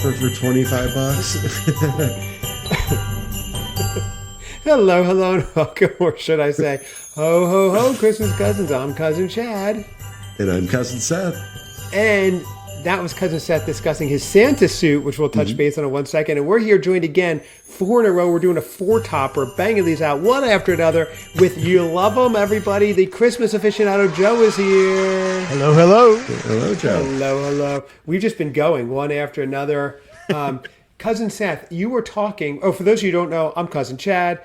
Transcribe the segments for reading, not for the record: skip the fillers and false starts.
for $25. Hello, and welcome, or should I say, ho, ho, ho, Christmas cousins. I'm Cousin Chad. And I'm Cousin Seth. And that was Cousin Seth discussing his Santa suit, which we'll touch base on in 1 second. And we're here joined again, 4 in a row. We're doing a 4-topper, banging these out one after another with You Love 'Em, everybody. The Christmas aficionado Joe is here. Hello, hello. Hello, Joe. Hello. We've just been going one after another. Cousin Seth, you were talking. Oh, for those of you who don't know, I'm Cousin Chad.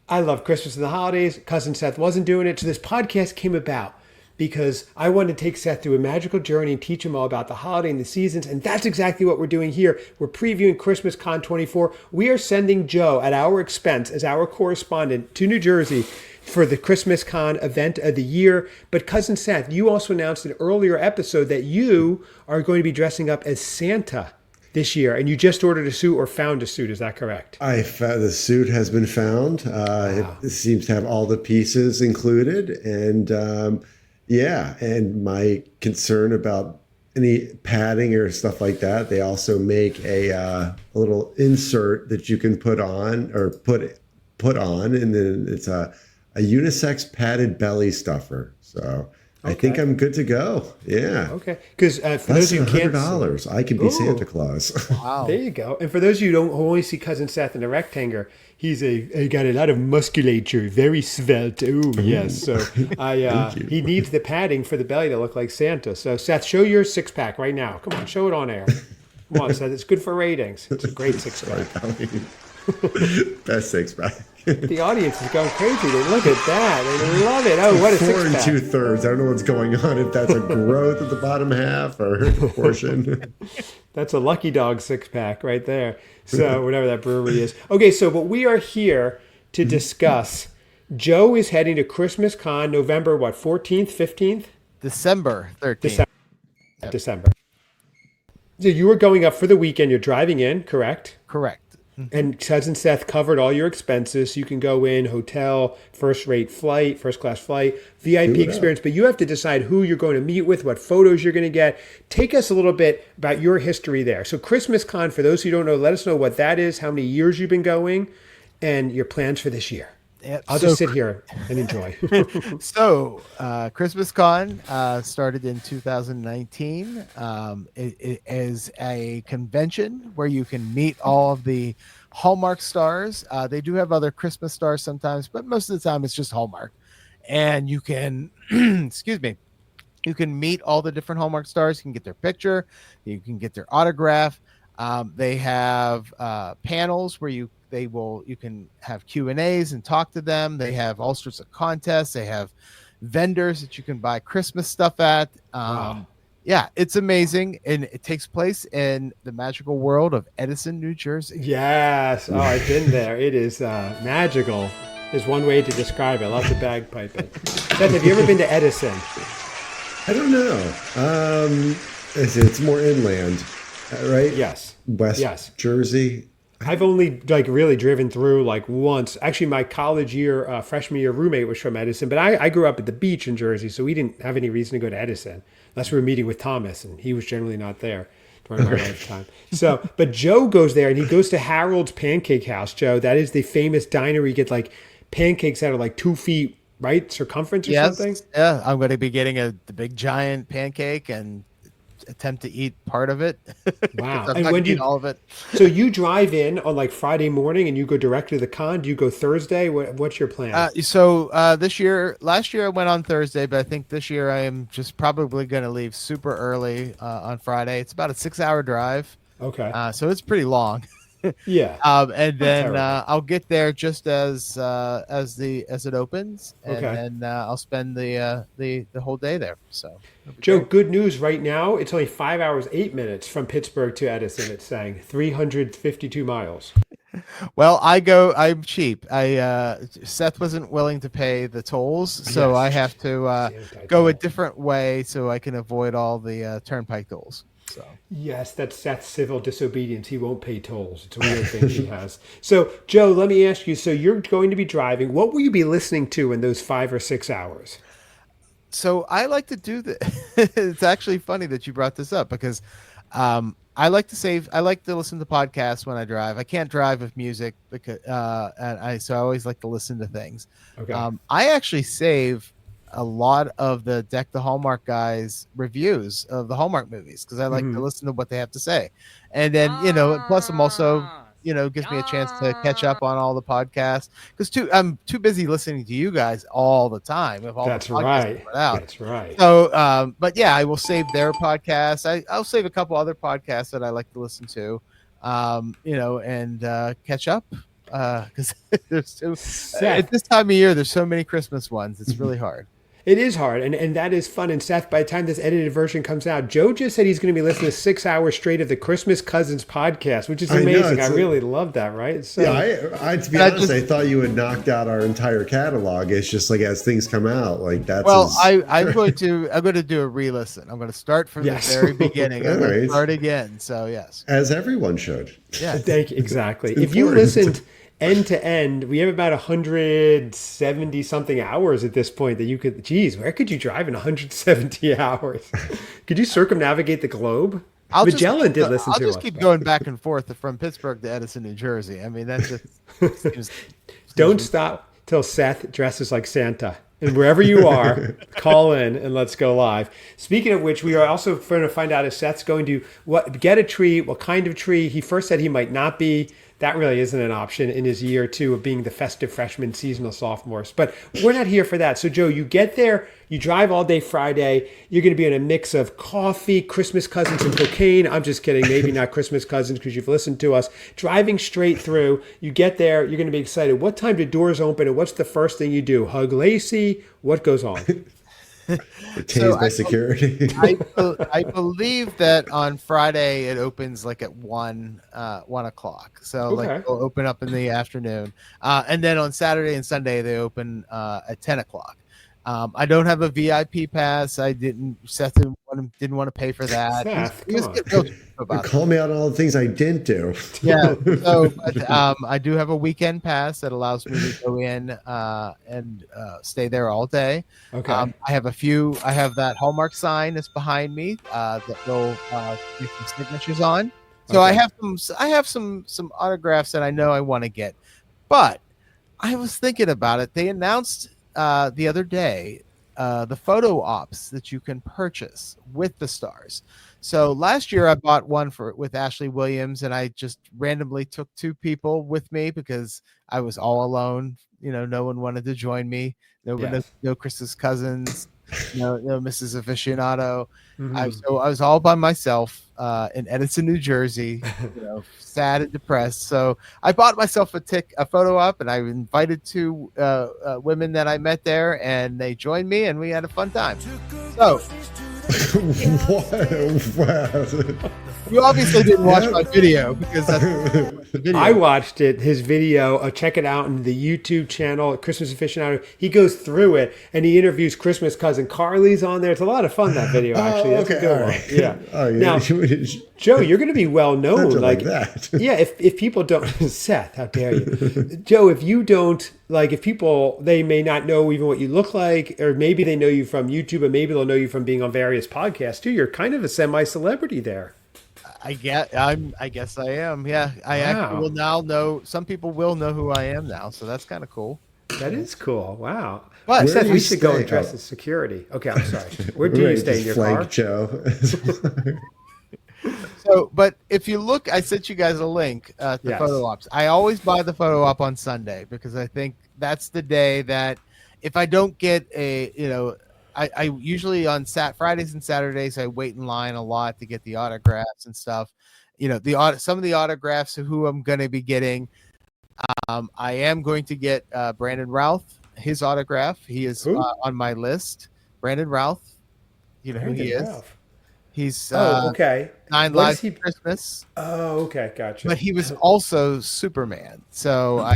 I love Christmas and the holidays. Cousin Seth wasn't doing it. So this podcast came about because I wanted to take Seth through a magical journey and teach him all about the holiday and the seasons. And that's exactly what we're doing here. We're previewing Christmas Con 24. We are sending Joe at our expense as our correspondent to New Jersey for the Christmas Con event of the year. But Cousin Seth, you also announced in an earlier episode that you are going to be dressing up as Santa this year, and you just ordered a suit or found a suit. Is that correct? The suit has been found. Wow. It seems to have all the pieces included. And and my concern about any padding or stuff like that, they also make a little insert that you can put on, and then it's a unisex padded belly stuffer. So I think I'm good to go. Yeah. Okay. Because for those of you who can't, $100, I can be Santa Claus. Wow. there you go. And for those of you who don't only see Cousin Seth in a rectangle, he's got a lot of musculature, very svelte. Ooh, yes. So he needs the padding for the belly to look like Santa. So Seth, show your 6-pack right now. Come on, show it on air. Come on, Seth. It's good for ratings. It's a great 6-pack. Best 6-pack. The audience is going crazy. They look at that. They love it. Oh, what a 4 6-pack. 2/3. I don't know what's going on. If that's a growth at the bottom half or proportion. That's a Lucky Dog 6-pack right there. So whatever that brewery is. Okay, but we are here to discuss. Joe is heading to Christmas Con November, 14th, 15th? December 13th. December. So you were going up for the weekend. You're driving in, correct? Correct. And Cousin Seth covered all your expenses. You can go in, hotel, first-rate flight, first-class flight, VIP experience. But you have to decide who you're going to meet with, what photos you're going to get. Take us a little bit about your history there. So Christmas Con, for those who don't know, let us know what that is, how many years you've been going, and your plans for this year. Yep. I'll just sit here and enjoy. Christmas Con started in 2019. It is a convention where you can meet all of the Hallmark stars. They do have other Christmas stars sometimes, but most of the time it's just Hallmark. And you can, you can meet all the different Hallmark stars. You can get their picture. You can get their autograph. They have panels where you can have Q&As and talk to them. They have all sorts of contests. They have vendors that you can buy Christmas stuff at. Wow. Yeah, it's amazing. And it takes place in the magical world of Edison, New Jersey. Yes. Oh, I've been there. It is magical is one way to describe it. Lots of bagpiping. Seth, have you ever been to Edison? I don't know. It's more inland, right? Yes. West Jersey. I've only really driven through once. Actually, my college year, freshman year roommate was from Edison, but I grew up at the beach in Jersey, so we didn't have any reason to go to Edison unless we were meeting with Thomas, and he was generally not there during my lifetime. So, but Joe goes there, and he goes to Harold's Pancake House. Joe, that is the famous diner where you get pancakes that are 2 feet, right, circumference or something. Yeah, I'm going to be getting the big giant pancake and attempt to eat part of it. Wow. And when do you all of it? So you drive in on Friday morning and you go direct to the con? Do you go Thursday? What's your plan? Last year I went on Thursday, but I think this year I am just probably going to leave super early on Friday. It's about a 6-hour drive. Okay. So it's pretty long. Yeah. And then I'll get there just as it opens, and then I'll spend the whole day there. So, Joe, good news right now. It's only 5 hours 8 minutes from Pittsburgh to Edison. It's saying 352 miles. Well, I'm cheap. Seth wasn't willing to pay the tolls, so I have to go a different way so I can avoid all the turnpike tolls. So. Yes, that's civil disobedience. He won't pay tolls. It's a weird thing he has. So, Joe, let me ask you. So you're going to be driving. What will you be listening to in those 5 or 6 hours? So I like to do that. It's actually funny that you brought this up because I like to listen to podcasts when I drive. I can't drive with music because so I always like to listen to things. Okay. I actually save a lot of the Deck the Hallmark guys reviews of the Hallmark movies because I like to listen to what they have to say. And then, plus I'm also, gives me a chance to catch up on all the podcasts because I'm too busy listening to you guys all the time with all That's the podcasts right. put out. That's right. So, but yeah, I will save their podcasts. I'll save a couple other podcasts that I like to listen to, and catch up because there's at this time of year, there's so many Christmas ones. It's really hard. It is hard, and that is fun. And Seth, by the time this edited version comes out, Joe just said he's going to be listening to 6 hours straight of the Christmas Cousins podcast, which is amazing. I really love that, right? So, yeah, I to be honest, I thought you had knocked out our entire catalog. It's just like as things come out, like that's. Well, I'm going to do a re-listen. I'm going to start from the very beginning. I'm going to start again. So yes, as everyone should. Yeah, thank you. Exactly. If you listened end to end, we have about 170 something hours at this point that you could. Geez, where could you drive in 170 hours? Could you circumnavigate the globe? Magellan did listen to us. I'll just keep going back and forth from Pittsburgh to Edison, New Jersey. I mean, that's just seems don't stop till Seth dresses like Santa. And wherever you are, call in and let's go live. Speaking of which, we are also going to find out if Seth's going to get a tree, what kind of tree. He first said he might not be. That really isn't an option in his year two of being the festive freshman, seasonal sophomores. But we're not here for that. So, Joe, you get there, you drive all day Friday. You're going to be in a mix of coffee, Christmas cousins, and cocaine. I'm just kidding. Maybe not Christmas cousins because you've listened to us. Driving straight through. You get there. You're going to be excited. What time do doors open, and what's the first thing you do? Hug Lacey? What goes on? Tased by security. I believe that on Friday it opens like at 1 o'clock. So like they'll open up in the afternoon, and then on Saturday and Sunday they open at 10 o'clock. I don't have a VIP pass. I didn't. Seth didn't want to pay for that. Seth, he was getting real cheap about Call me out on all the things I didn't do. Yeah. So, but, I do have a weekend pass that allows me to go in and stay there all day. Okay. I have that Hallmark sign that's behind me that will get some signatures on. So I have some autographs that I know I want to get, but I was thinking about it. They announced the other day the photo ops that you can purchase with the stars. So last year I bought one with Ashley Williams, and I just randomly took 2 people with me because I was all alone. No one wanted to join me. No Chris's cousins, no Mrs. Aficionado. So I was all by myself in Edison, New Jersey, sad and depressed. So I bought myself a photo op, and I invited 2 women that I met there, and they joined me, and we had a fun time. So. You obviously didn't watch my video because that's the video. I watched it, his video. Check it out on the YouTube channel, Christmas Aficionado. He goes through it and he interviews Christmas cousin Carly's on there. It's a lot of fun, that video, actually. That's a good one. Yeah. Oh, yeah. Now, Joe, you're going to be well known. Like that. Yeah, if people don't, Seth, how dare you? Joe, if you don't, if people, they may not know even what you look like, or maybe they know you from YouTube, and maybe they'll know you from being on various podcasts too. You're kind of a semi-celebrity there. I guess I am. Yeah, I actually will now know. Some people will know who I am now, so that's kind of cool. That is cool. Wow. But Seth, we should go and dress as security. Okay, I'm sorry. Where do you stay in your car? Joe. So, but if you look, I sent you guys a link to photo ops. I always buy the photo op on Sunday because I think that's the day that if I don't get I usually on Fridays and Saturdays, I wait in line a lot to get the autographs and stuff. Some of the autographs of who I'm going to be getting. I am going to get Brandon Routh, his autograph. He is on my list. Brandon Routh, you know who he is. Ralph. He's okay. 9 Lives for Christmas. Oh, okay, gotcha. But he was also Superman. So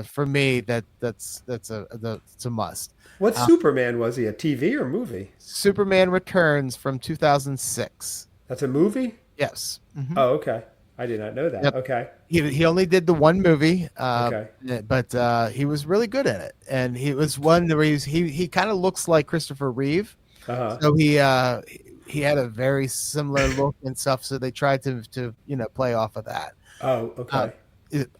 for me, that's a must. What Superman was he? A TV or movie? Superman Returns from 2006. That's a movie? Yes. Mm-hmm. Oh, okay. I did not know that. Yep. Okay. He only did the one movie, but he was really good at it. And he was one where he kind of looks like Christopher Reeve. Uh-huh. So he had a very similar look and stuff, so they tried to play off of that. Oh, Uh, okay.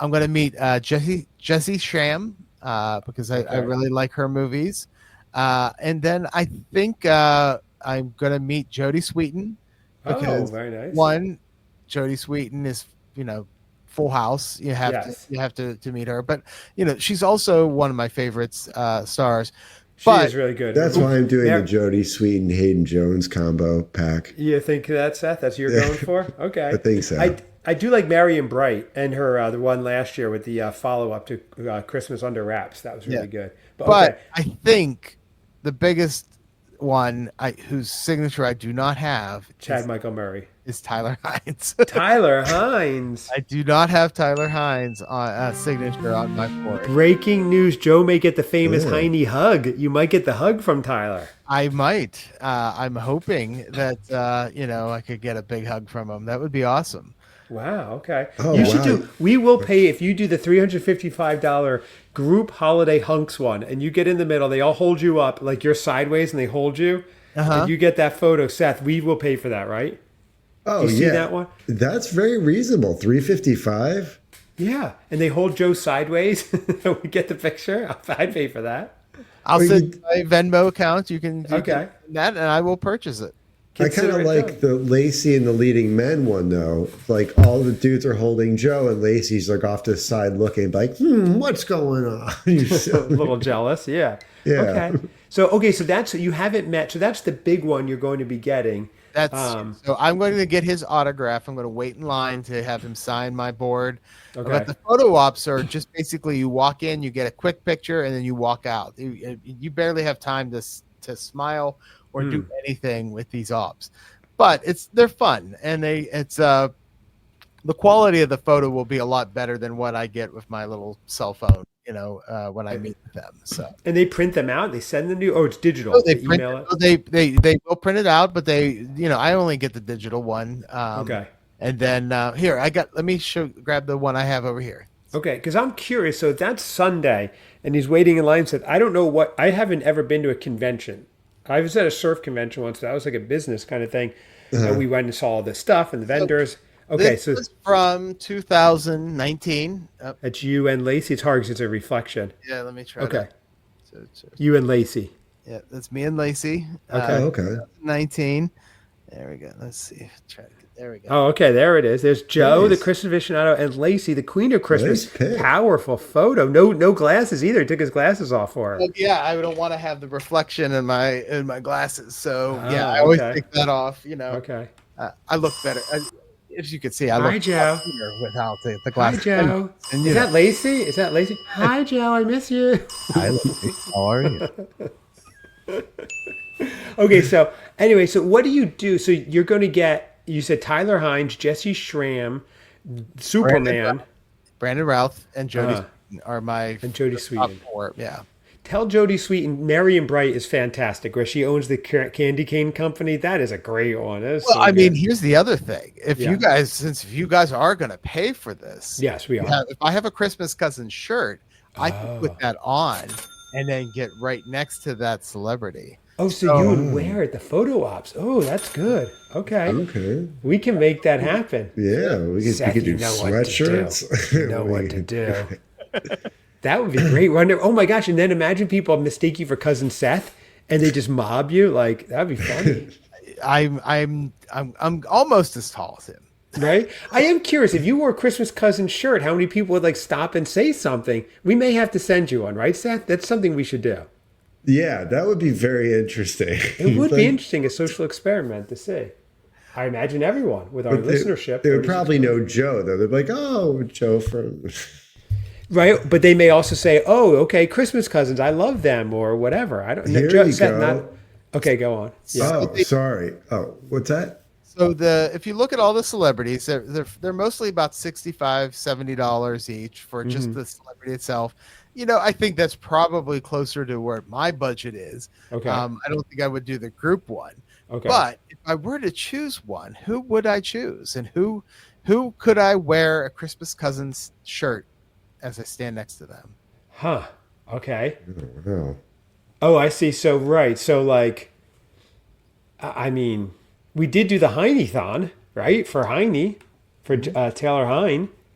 I'm going to meet Jessie Schramm because I Okay. really like her movies, and then I think I'm going to meet Jodie Sweetin Oh, because very nice. one, Jodie Sweetin is Full House. You have to Yes. to meet her, but she's also one of my favorites stars. She But is really good. That's why I'm doing the Mar- Jodie Sweetin Hayden Jones combo pack. you think that's Seth? That's what you're Yeah, going for? I Okay. think so. I do like Marion Bright and her the one last year with the follow up to Christmas Under Wraps. That was yeah, really good. But okay, but I think the biggest one whose signature I do not have Chad Michael Murray, is Tyler Hines. Tyler Hines. I do not have Tyler Hines on signature on my board. Breaking news: Joe may get the famous Yeah. Heine hug. You might get the hug from Tyler. I might. I'm hoping that I could get a big hug from him. That would be awesome. Wow. Okay. Oh, You should wow. do. We will pay if you do the $355 group holiday hunks one, and you get in the middle. They all hold you up like you're sideways, and they hold you, Uh-huh. and you get that photo. Seth, we will pay for that, right? Oh, You see yeah. that one? That's very reasonable. 355. Yeah, and they hold Joe sideways. We get the picture. I'd pay for that. I'll Well, send you- my Venmo account. You can Okay. send that, and I will purchase it. I kind Consider of it like done. the Lacey and the leading men one though. Like all the dudes are holding Joe, and Lacey's like off to the side looking like, what's going on? A little jealous. Yeah. Yeah. Okay. So that's you haven't met. So that's the big one you're going to be getting. That's so I'm going to get his autograph. I'm going to wait in line to have him sign my board. Okay. But the photo ops are just basically you walk in, you get a quick picture, and then you walk out. You barely have time to smile or do anything with these ops, but they're fun, and the quality of the photo will be a lot better than what I get with my little cell phone. When I meet with them. So. And they print them out. They send them to you. Oh, it's digital. No, they They print email it. they will print it out, but I only get the digital one. Okay. And then here let me grab the one I have over here. Okay, because I'm curious. So that's Sunday, and he's waiting in line. And said, I don't know what. I haven't ever been to a convention. I was at a surf convention once. That was like a business kind of thing, and we went and saw all the stuff and the vendors. Okay, This so is from 2019. it's you and Lacey. It's hard because it's a reflection. Yeah, let me try. Okay, So, you and Lacey. yeah, that's me and Lacey. Okay. Oh, okay. 19. There we go. Let's see. There we go. Oh, okay. There it is. There's Joe, Nice. the Christmas aficionado, and Lacey, the Queen of Christmas. Nice pick. Powerful photo. No glasses either. He took his glasses off for her. Well, yeah, I don't want to have the reflection in my glasses. So yeah, Ah, I always okay. take that off. Okay. I look better. As you can see, I Hi, look Joe. better without the Hi, glasses. Joe. And, Is that Lacey? Is that Lacey? Hi, Joe. I miss you. Hi, Lacey. How are you? Okay. So anyway, so what do you do? So you're going to get. You said Tyler Hines, Jesse Schramm, Superman, Brandon Routh and Jody Uh-huh. are my and Jodie top Sweetin. four. Yeah. Tell Jodie Sweetin, Marion Bright is fantastic. Where she owns the candy cane company. That is a great one. That is Well, so I mean, good. here's the other thing. If Yeah. if you guys are going to pay for this, Yes, we are. if I have a Christmas cousin shirt, I can put that on and then get right next to that celebrity. Oh, so you would wear it, the photo ops. Oh, that's good. Okay. Okay. We can make that happen. Yeah, we Seth, could do you know what to do. sweatshirts. You know what to do. That would be great. Wonder. Oh my gosh! And then imagine people mistake you for cousin Seth, and they just mob you. Like that'd be funny, I'm almost as tall as him. right? I am curious. If you wore a Christmas cousin shirt, how many people would like stop and say something? We may have to send you one, right, Seth? That's something we should do. Yeah, that would be very interesting. It would Like, be interesting, a social experiment to see. I imagine everyone with our but listenership. They would probably know Joe though. They'd be like, "Oh, Joe from." Right, but they may also say, "Oh, okay, Christmas cousins, I love them," or whatever. I don't know. Here you Seth, go. not- okay, go on. Yeah. Oh, sorry. Oh, what's that? So if you look at all the celebrities, they're mostly about $65-$70 each for just the celebrity itself. I think that's probably closer to where my budget is. Okay. I don't think I would do the group one. Okay. But if I were to choose one, who would I choose, and who could I wear a Christmas Cousins shirt as I stand next to them? Huh. Okay. Oh, Oh, I see. So right. So like, I mean, We did do the Heine-thon, right? For Heine, for Taylor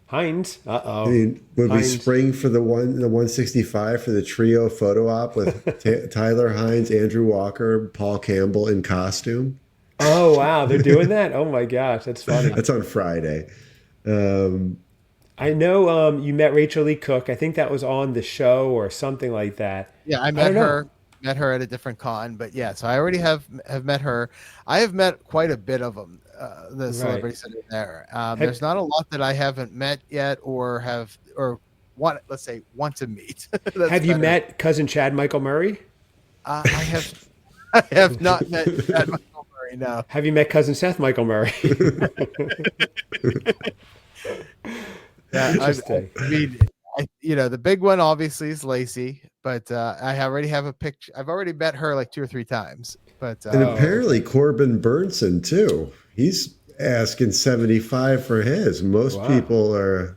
Hines. I mean, would we Hines. spring for the 165 for the trio photo op with Tyler Hines, Andrew Walker, Paul Campbell in costume? Oh, wow. They're doing that? Oh, my gosh. That's funny. That's on Friday. Um, I know you met Rachel Lee Cook. I think that was on the show or something like that. Yeah, I I met don't know. her. Met her at a different con, but yeah, so I already have met her. I have met quite a bit of them, the Right. celebrities that are there. Have, There's not a lot that I haven't met yet, or want, let's say, want to meet. That's have you better. met cousin Chad Michael Murray? I have I have not met Chad Michael Murray. No. Have you met cousin Seth Michael Murray? Yeah, Interesting. I mean, the big one obviously is Lacey, but already have a picture. I've already met her like 2 or 3 times, but and Oh, apparently okay. Corbin Burnson too. He's asking 75 for his. Most Wow. people are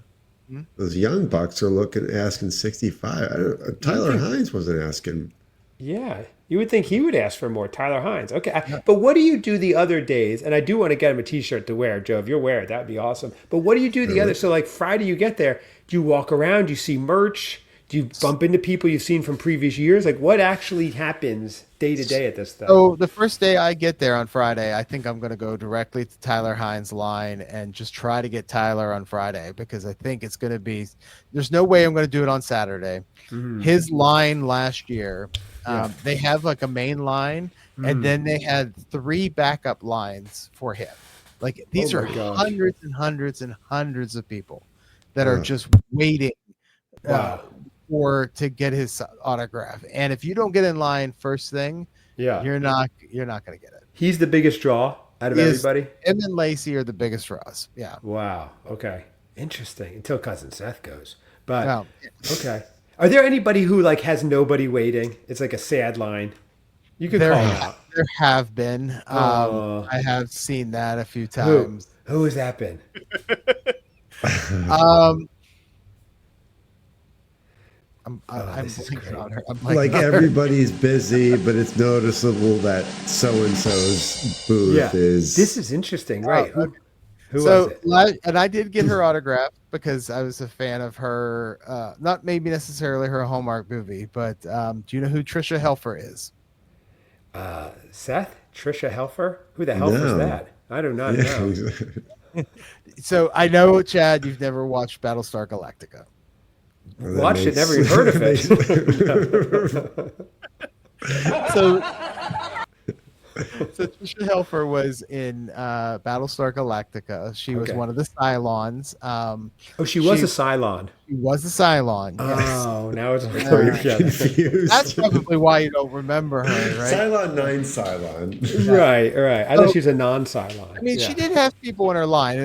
hmm? those young bucks are asking 65. You would Tyler think, Hines wasn't asking. yeah, you would think he would ask for more. Tyler Hines. Okay. Yeah. But what do you do the other days? And I do want to get him a t-shirt to wear, Joe. If you'll wear it, that would be awesome. But what do you do the other? So like Friday you get there, do you walk around, do you see merch? Do you bump into people you've seen from previous years? Like what actually happens day to day at this thing? So the first day I get there on Friday, I think I'm going to go directly to Tyler Hines' line and just try to get Tyler on Friday because I think it's going to be. There's no way I'm going to do it on Saturday. Mhm. His line last year, Yeah. they have like a main line, and then they had 3 backup lines for him. Like Oh these are my gosh. hundreds and hundreds and hundreds of people that are Uh, just waiting uh, Wow. to get his autograph. And if you don't get in line first thing, Yeah. you're not going to get it. He's the biggest draw out of Is everybody. him and Lacey are the biggest for us. Yeah. Wow. Okay. Interesting. Until cousin Seth goes. But Well, okay. Are there anybody who like has nobody waiting? It's like a sad line. You could there call them out. there have been. Oh. I have seen that a few Who? times. Who has that been? Um, Oh, I'm this is blanking great. on her. I'm like blanking on her. everybody's busy, but it's noticeable that so and so's Yeah. booth is. This is interesting. Right. Oh, Who was So, it? and I did get her autograph because I was a fan of her. Not maybe necessarily her Hallmark movie, but do you know who Trisha Helfer is? Seth? Trisha Helfer? Who the hell is No. that? I do not know. Yeah. So I know, Chad, you've never watched Battlestar Galactica. Well, that Watched it, makes- never even heard of it. So, so Trisha Helfer was in Battlestar Galactica. She was Okay. one of the Cylons. Oh, she was She- a Cylon. She was a Cylon. Yes. Oh, now it's all Yeah. coming together. confused. That's probably why you don't remember her, right? Cylon 9 Cylon. Right, right. I So- thought she was a non-Cylon. I mean, Yeah. she did have people in her line,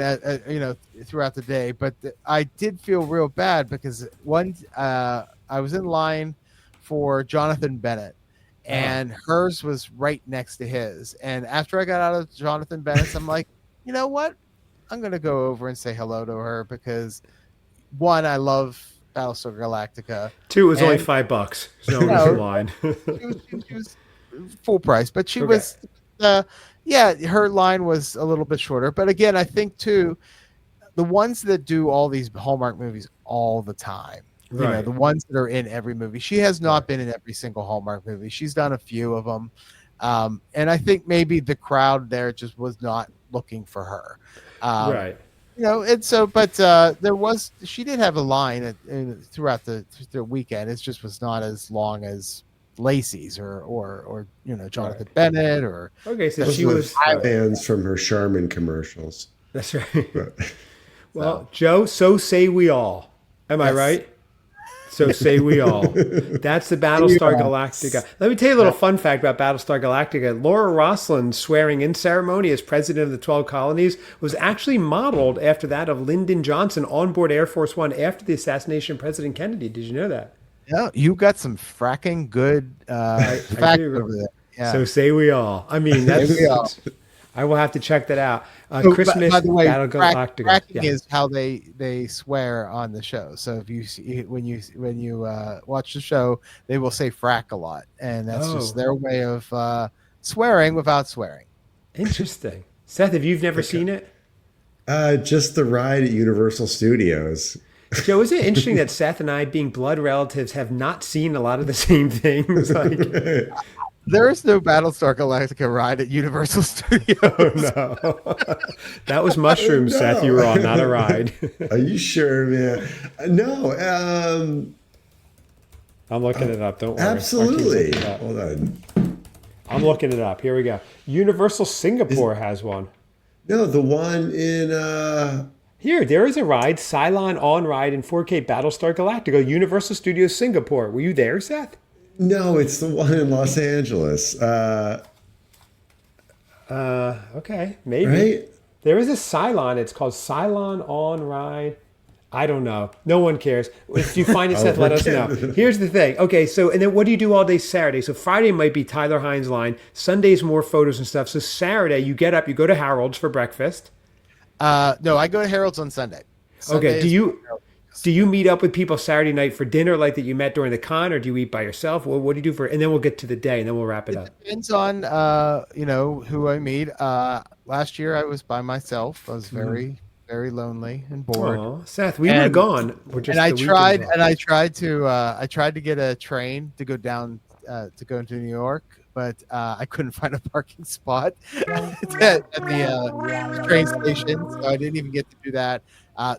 throughout the day. But I did feel real bad because I was in line for Jonathan Bennett, and hers was right next to his. And after I got out of Jonathan Bennett's, I'm like, you know what? I'm gonna go over and say hello to her because one, I love Battlestar Galactica. Two, it was only And- $5. So no one No. was in line. She was full price, but she Okay. was, her line was a little bit shorter. But again, I think too, the ones that do all these Hallmark movies all the time, Right. the ones that are in every movie. She has not been in every single Hallmark movie. She's done a few of them, and I think maybe the crowd there just was not looking for her. Right. And so, but she did have a line throughout the weekend. It just was not as long as Lacey's or Jonathan Right. Bennett or Okay, so Those she were was. fans from her Charmin commercials. That's right. But Well, Joe, so say we all. Am I Yes. right? So say we all. That's the Battlestar Galactica. Let me tell you a little fun fact about Battlestar Galactica. Laura Roslin's swearing in ceremony as president of the 12 colonies was actually modeled after that of Lyndon Johnson on board Air Force One after the assassination of President Kennedy. Did you know that? yeah, you got some fracking good facts do. over there. Yeah. So say we all. I mean, that's. we all. I will have to check that out. So, Christmas by the way, Battle Galactica. fracking Yeah. is how they swear on the show. So if you see, when you watch the show, they will say frack a lot, and that's just Oh. their way of swearing without swearing. Interesting. Seth, if you've never seen it, Just the ride at Universal Studios. Joe, is it interesting that Seth and I, being blood relatives, have not seen a lot of the same things? Like, There is no Battlestar Galactica ride at Universal oh Studios. no, that was mushrooms, Seth. You No. were on, not a ride. Are you sure, man? No, I'm looking it up. Don't worry. Our team's absolutely. looking it up. Hold on. I'm looking it up. Here we go. Universal Singapore has one. No, the one in Here, there is a ride, Cylon on ride in 4K Battlestar Galactica, Universal Studios Singapore. Were you there, Seth? no, it's the one in Los Angeles. Okay, maybe. Right? There is a Cylon. It's called Cylon on ride. I don't know. No one cares. If you find it, Seth, let us know. Here's the thing. Okay, so, and then what do you do all day Saturday? So Friday might be Tyler Hines line. Sunday's more photos and stuff. So Saturday, you get up, you go to Harold's for breakfast. No, I go to Harold's on Sunday. Okay, Sunday do is you Harold's. do you meet up with people Saturday night for dinner like that you met during the con, or do you eat by yourself? What do you do for? And then we'll get to the day, and then we'll wrap it up. Depends on who I meet. Last year I was by myself. I was very lonely and bored. Oh, Seth, we would have And- gone. We're just And I the tried, weekends and off. I tried to get a train to go down to go to New York, but I couldn't find a parking spot at the train station, so I didn't even get to do that.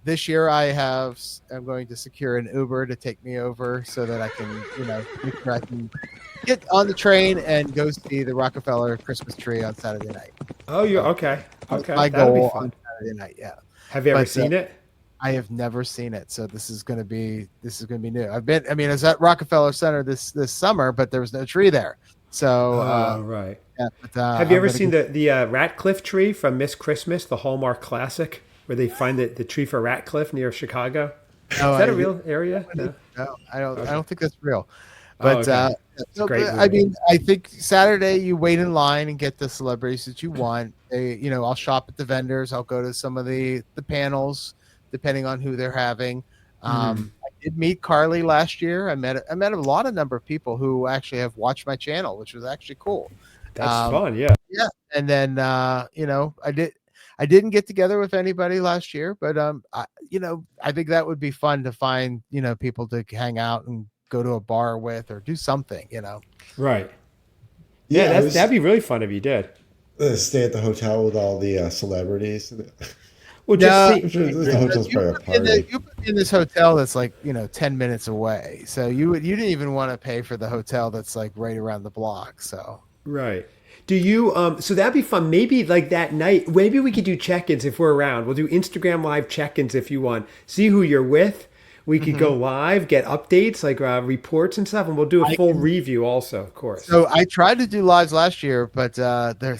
This year, I'm going to secure an Uber to take me over so that I can, make sure I can get on the train and go see the Rockefeller Christmas tree on Saturday night. Oh, you're okay. That's Okay, my that'll be goal fun. on Saturday night. Yeah. Have you ever but, seen it? I have never seen it, so this is going to be new. I was at Rockefeller Center this summer, but there was no tree there. So, Oh, right. yeah, but, Have you I'm ever gonna seen get- the Ratcliffe tree from Miss Christmas, the Hallmark classic, where they find the tree for Ratcliffe near Chicago? No, Is that I- a real area? No. No, I don't think that's real. Oh, But okay. no, great but, I movie. mean, I think Saturday you wait in line and get the celebrities that you want. I'll shop at the vendors. I'll go to some of the panels, depending on who they're having. I did meet Carly last year. I met a number of people who actually have watched my channel, which was actually cool. That's fun, yeah. Yeah, and then I didn't get together with anybody last year, but I think that would be fun to find people to hang out and go to a bar with or do something. Right. Yeah, Yeah, I was that'd be really fun if you did. stay at the hotel with all the celebrities. Well, No, just see, The hotel's probably a party. You put me in this hotel that's like 10 minutes away, so you didn't even want to pay for the hotel that's like right around the block. So right. Do you so that'd be fun. Maybe like that night, maybe we could do check-ins if we're around. We'll do Instagram live check-ins if you want. See who you're with. We could go live, get updates like reports and stuff, and we'll do a full review also, of course. So I tried to do lives last year, but the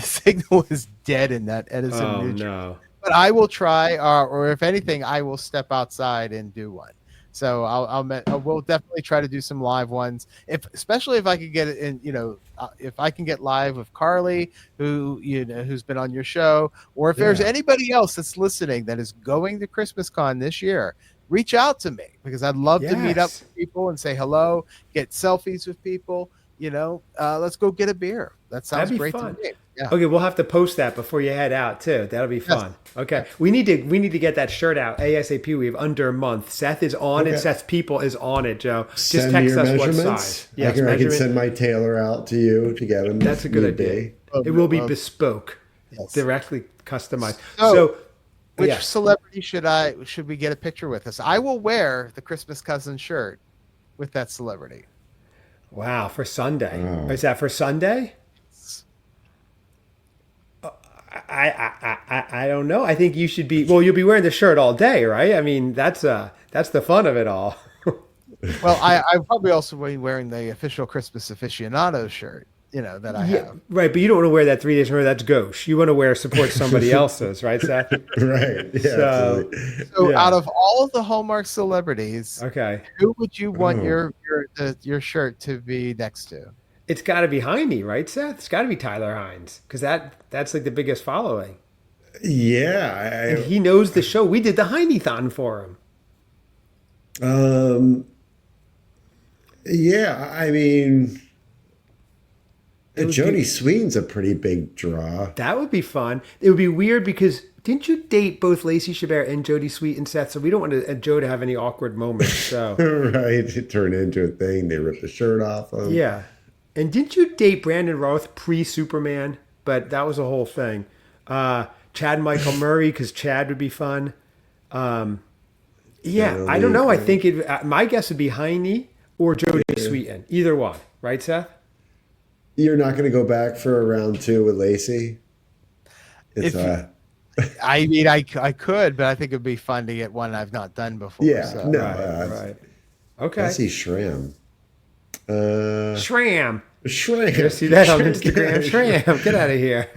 signal was dead in that Edison, Oh New Jersey. no. But I will try, or if anything, I will step outside and do one. So I will definitely try to do some live ones, especially if I could get it in. If I can get live with Carly, who's been on your show, or if there's Yeah. anybody else that's listening that is going to Christmas Con this year, reach out to me because I'd love to meet up Yes. with people and say hello, get selfies with people. Let's go get a beer. That sounds That'd be great fun. to me. Yeah. Okay, we'll have to post that before you head out too. That'll be fun. Okay, we need to get that shirt out ASAP. We have under a month. Seth is on it. Okay. Seth's people is on it. Joe, just Send me text your us what measurements. size. I Yes, can measurement. send my tailor out to you to get them. That's a good if need idea. be. It will be Well, bespoke, yes. directly customized. So, So, Which yeah. celebrity should we get a picture with us? I will wear the Christmas cousin shirt with that celebrity. Wow, for Sunday. Oh. Is that for Sunday? I don't know. I think you should be. Well, you'll be wearing the shirt all day, right? I mean, that's the fun of it all. Well, I probably also be wearing the official Christmas aficionado shirt, that I Yeah, have. right. But you don't want to wear that 3 days in a row. That's gauche. You want to wear support somebody else's, right, Seth? Right. Yeah. So- Absolutely. So Yeah. out of all of the Hallmark celebrities, Okay, who would you want Oh. your shirt to be next to? it's got to be Heine, right, Seth? It's got to be Tyler Hines because that's like the biggest following, Yeah. and he knows the show. We did the Heine-thon for him. Yeah. I mean, Jodie Sweetin's a pretty big draw. That would be fun. It would be weird because didn't you date both Lacey Chabert and Jodie Sweetin, Seth? So we don't want Joe to have any awkward moments. So Right. It turned into a thing. They ripped the shirt off him. yeah. And didn't you date Brandon Roth pre-Superman? But that was a whole thing. Chad Michael Murray, because Chad would be fun. Yeah, I don't know. I think my guess would be Heine or Jodie Sweetin. Either one. Right, Seth? You're not going to go back for a round 2 with Lacey? It's I mean, I could, but I think it'd be fun to get one I've not done before. Yeah, so. no. Right. Okay. I see Shram. Shram. Shram. You see that on Instagram? Shram. Get out of here.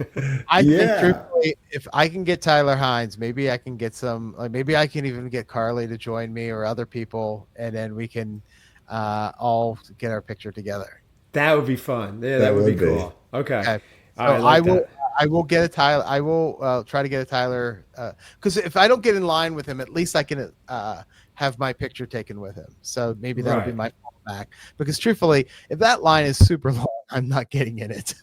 I think truthfully, if I can get Tyler Hines, maybe I can get some. Like maybe I can even get Carly to join me or other people, and then we can all get our picture together. That would be fun. Yeah, that would be cool. Okay. So I will get a Tyler. I will try to get a Tyler because if I don't get in line with him, at least I can have my picture taken with him. So maybe that'll be my fallback. Because truthfully, if that line is super long, I'm not getting in it.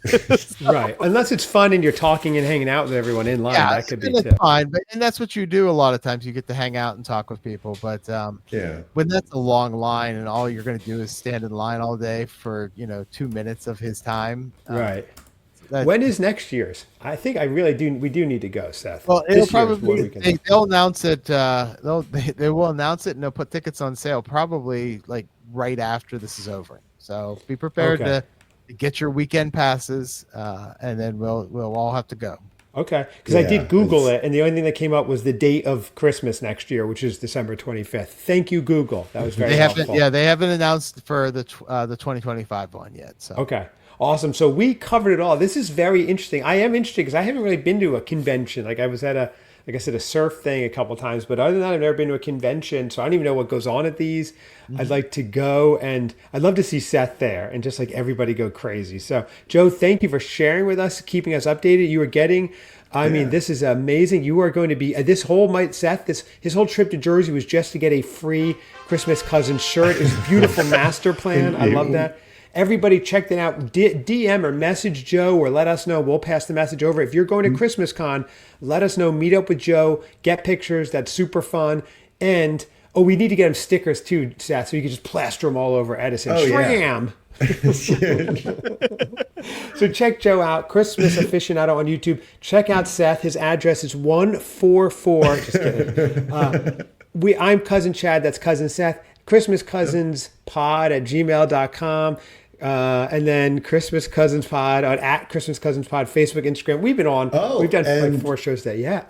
Right. Unless it's fun and you're talking and hanging out with everyone in line. Yeah, that could be too. Fine. And that's what you do a lot of times. You get to hang out and talk with people. But when that's a long line and all you're going to do is stand in line all day for 2 minutes of his time. Right. When is next year's? I think we do need to go, Seth. Well, it'll probably they'll announce it. They will announce it and they'll put tickets on sale probably like right after this is over. So be prepared to get your weekend passes, and then we'll all have to go. Okay, because I did Google it, and the only thing that came up was the date of Christmas next year, which is December 25th. Thank you, Google. That was very helpful. They haven't announced for the 2025 one yet. So okay. Awesome. So we covered it all. This is very interesting. I am interested because I haven't really been to a convention. Like I was at a surf thing a couple times, but other than that, I've never been to a convention. So I don't even know what goes on at these. Mm-hmm. I'd like to go, and I'd love to see Seth there and just like everybody go crazy. So Joe, thank you for sharing with us, keeping us updated. You are getting, I mean, this is amazing. You are going to be his whole trip to Jersey was just to get a free Christmas cousin shirt. It's a beautiful master plan. I love that. Everybody check it out. DM or message Joe or let us know. We'll pass the message over. If you're going to Christmas Con, let us know. Meet up with Joe. Get pictures. That's super fun. And, we need to get him stickers too, Seth, so you can just plaster them all over Edison. Shram! So check Joe out. Christmas Aficionado on YouTube. Check out Seth. His address is 144. Just kidding. I'm Cousin Chad. That's Cousin Seth. ChristmasCousinsPod@gmail.com. And then Christmas Cousins Pod at Christmas Cousins Pod, Facebook, Instagram. We've been on. We've done like 4 shows today. Yeah.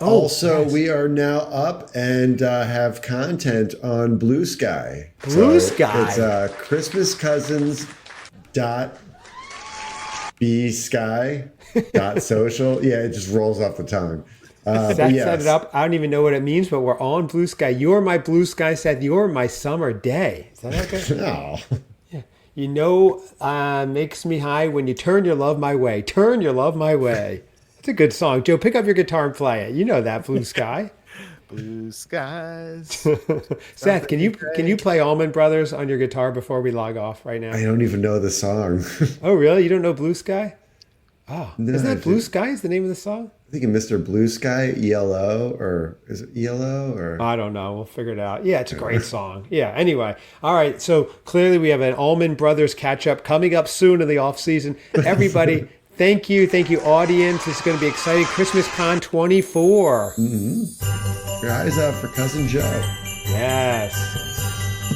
We are now up and have content on Blue Sky. Sky. It's ChristmasCousins.bsky.social. Yeah, it just rolls off the tongue. Seth set it up. I don't even know what it means, but we're on Blue Sky. You're my blue sky, Seth. You're my summer day. Is that okay? No. Makes me high when you turn your love my way. Turn your love my way. It's a good song. Joe, pick up your guitar and play it. You know that, Blue Sky. Blue skies. Seth, can you play Allman Brothers on your guitar before we log off right now? I don't even know the song. Oh, really? You don't know Blue Sky? Oh, no, isn't that Blue Sky is the name of the song? I think Mr. Blue Sky, ELO, or is it ELO? Or I don't know. We'll figure it out. Yeah, it's a great song. Yeah, anyway. All right, so clearly we have an Allman Brothers catch-up coming up soon in the off-season. Everybody, thank you, audience. It's going to be exciting. Christmas Con 24. Mm-hmm. Your eyes out for Cousin Joe. Yes.